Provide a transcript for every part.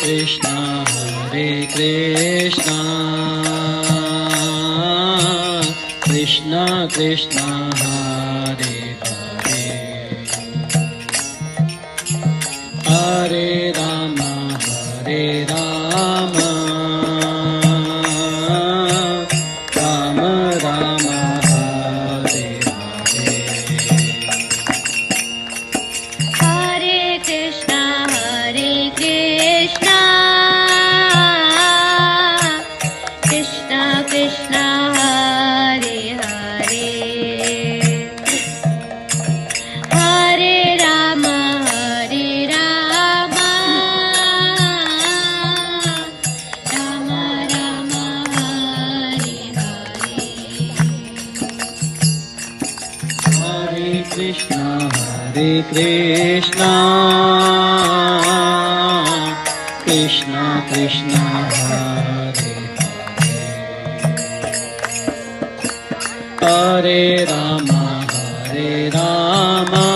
Krishna Hare Krishna Krishna Krishna Hare Hare Hare Rama Hare Rama Rama Rama Hare Hare Hare Krishna Hare Krishna Krishna Krishna Hare Hare Hare Rama Hare Rama Rama Rama Hare Hare Hare Krishna Hare Krishna Krishna Krishna Hare Hare Hare Rama Hare Rama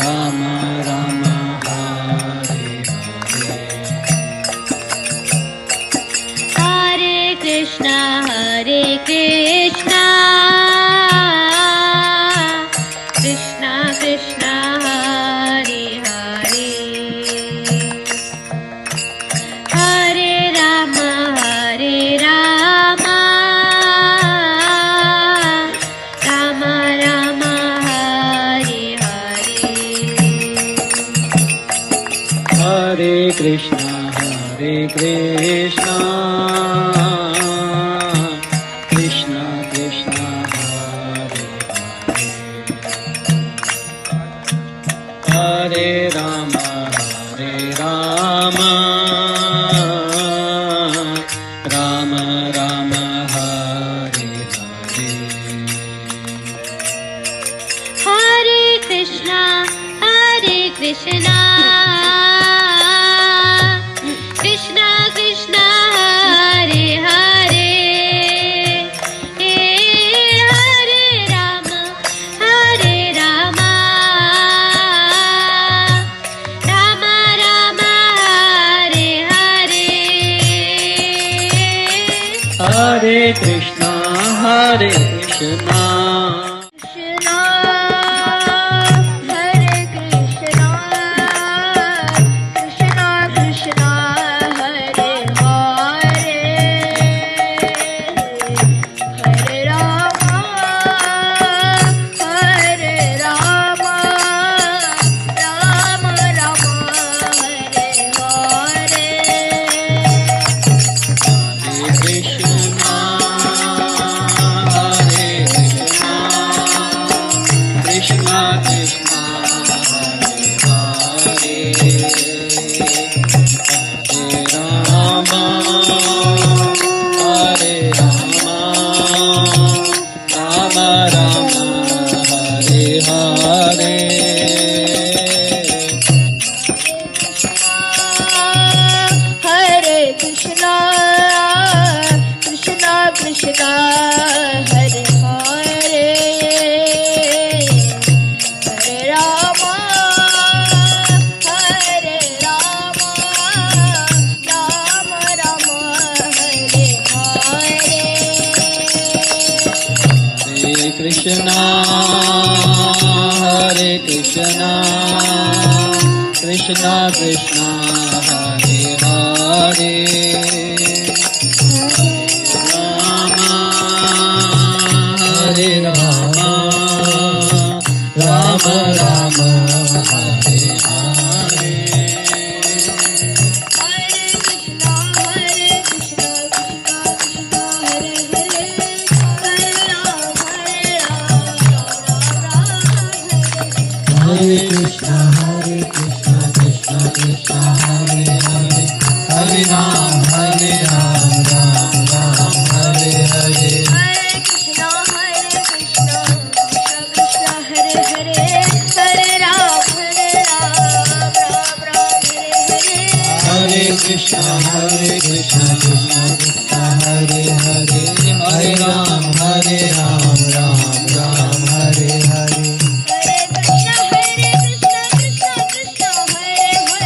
Rama Rama Hare Hare Hare Krishna Hare Krishna Krishna Krishna Hare Hare Hare Rama Hare Rama Rama Rama Hare Hare Hare Krishna Hare Krishna Krishna Krishna Hare Hare Hare Rama Hare Rama Rama Rama Hare Hare Hare Krishna Hare Krishna Krishna Krishna Hare Hare Hare Rama Hare Rama Rama Rama Hare Hare Hare Krishna Hare Krishna Krishna Hare Krishna Krishna Krishna Hare Hare Hare Rama Hare Rama Rama Rama Hare Hare Hare Krishna Hare Krishna Krishna Krishna Hare Hare Hare Rama Hare Rama Rama Rama Hare Hare Hare Krishna Krishna Krishna Hare Hare Hare Rama Hare Rama Rama Rama Hare Hare Hare Krishna Hare Krishna Krishna Krishna Hare Hare Rama Hare Rama Rama Rama Hare Hare Hare Krishna Hare Krishna Krishna Krishna Hare Hare Hare Rama Hare Krishna Hare Krishna Krishna Krishna Hare Hare Hare Ram Ram Hare Hare Hare Krishna Hare Krishna Krishna Krishna Hare Hare Hare Ram Ram Hare Hare Hare Krishna Hare Krishna Krishna Krishna Hare Hare Hare Ram Ram Hare Hare Hare Krishna Krishna Krishna Krishna Hare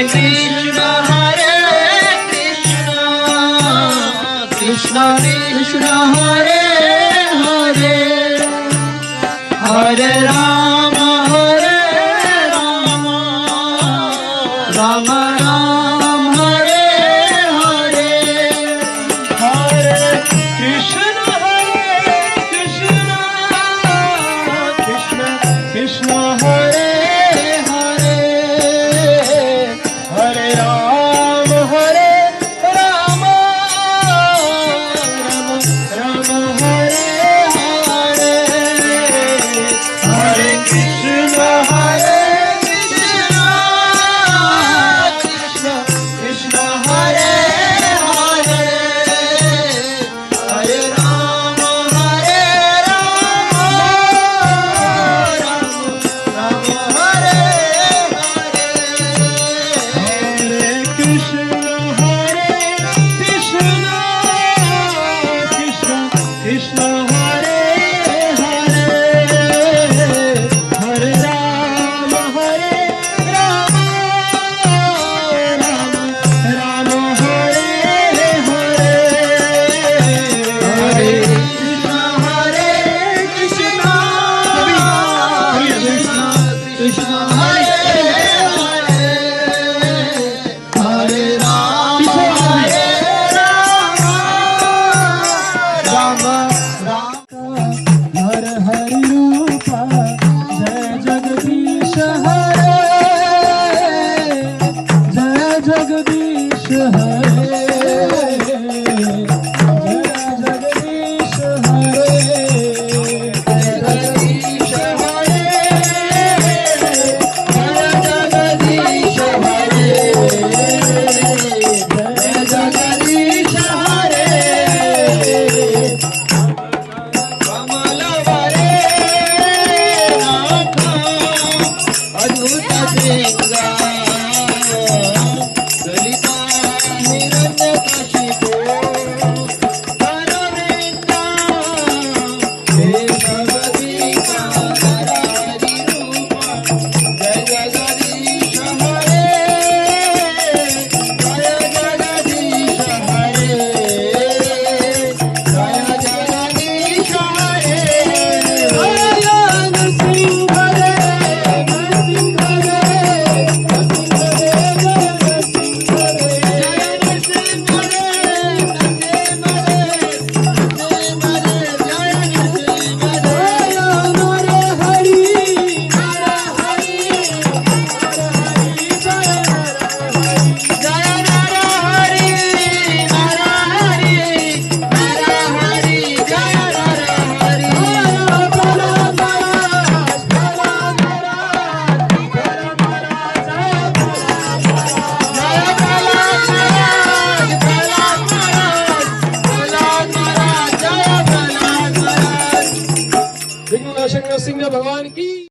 Krishna Krishna Krishna Hare Hare Hare Ram